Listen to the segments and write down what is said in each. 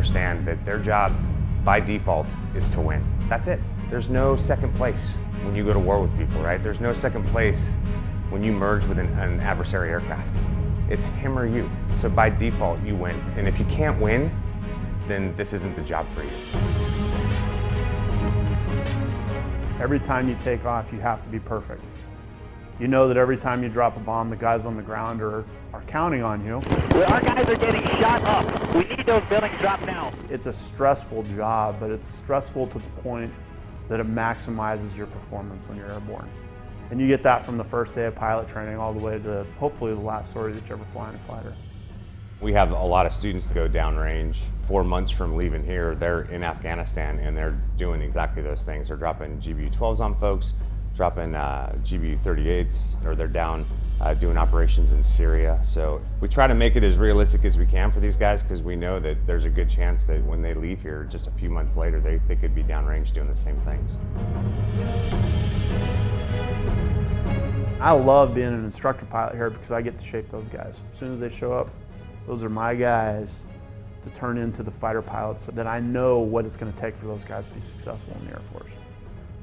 understand that their job by default is to win. That's it. There's no second place when you go to war with people, right? There's no second place when you merge with an adversary aircraft. It's him or you. So by default, you win. And if you can't win, then this isn't the job for you. Every time you take off, you have to be perfect. You know that every time you drop a bomb, the guys on the ground are counting on you. Our guys are getting shot up. We need those buildings dropped now. It's a stressful job, but it's stressful to the point that it maximizes your performance when you're airborne. And you get that from the first day of pilot training all the way to hopefully the last sortie that you ever fly in a fighter. We have a lot of students that go downrange. 4 months from leaving here, they're in Afghanistan and they're doing exactly those things. They're dropping GBU-12s on folks, dropping GBU-38s, or they're down doing operations in Syria. So we try to make it as realistic as we can for these guys because we know that there's a good chance that when they leave here just a few months later, they could be downrange doing the same things. I love being an instructor pilot here because I get to shape those guys. As soon as they show up, those are my guys to turn into the fighter pilots that I know what it's going to take for those guys to be successful in the Air Force.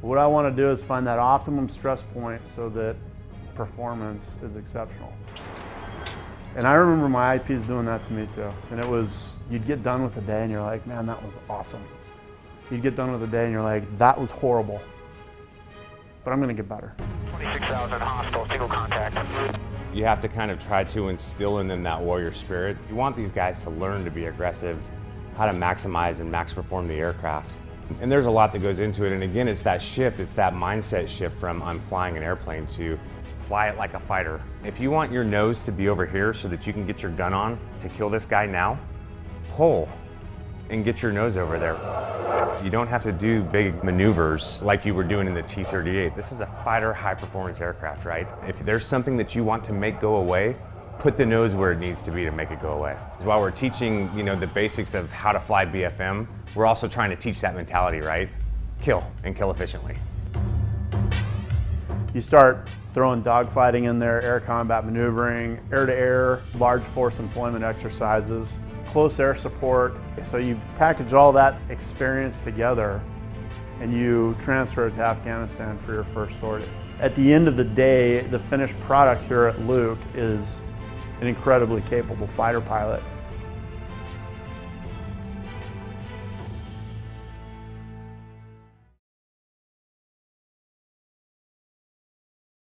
What I want to do is find that optimum stress point so that performance is exceptional. And I remember my IPs doing that to me too. And it was, you'd get done with the day and you're like, man, that was awesome. You'd get done with the day and you're like, that was horrible, but I'm going to get better. 26,000 hostile, single contact. You have to kind of try to instill in them that warrior spirit. You want these guys to learn to be aggressive, how to maximize and max perform the aircraft. And there's a lot that goes into it. And again, it's that shift, it's that mindset shift from I'm flying an airplane to fly it like a fighter. If you want your nose to be over here so that you can get your gun on to kill this guy now, pull and get your nose over there. You don't have to do big maneuvers like you were doing in the T-38. This is a fighter high-performance aircraft, right? If there's something that you want to make go away, put the nose where it needs to be to make it go away. While we're teaching, the basics of how to fly BFM, we're also trying to teach that mentality, right? Kill, and kill efficiently. You start throwing dogfighting in there, air combat maneuvering, air-to-air, large force employment exercises, close air support. So you package all that experience together and you transfer it to Afghanistan for your first sortie. At the end of the day, the finished product here at Luke is an incredibly capable fighter pilot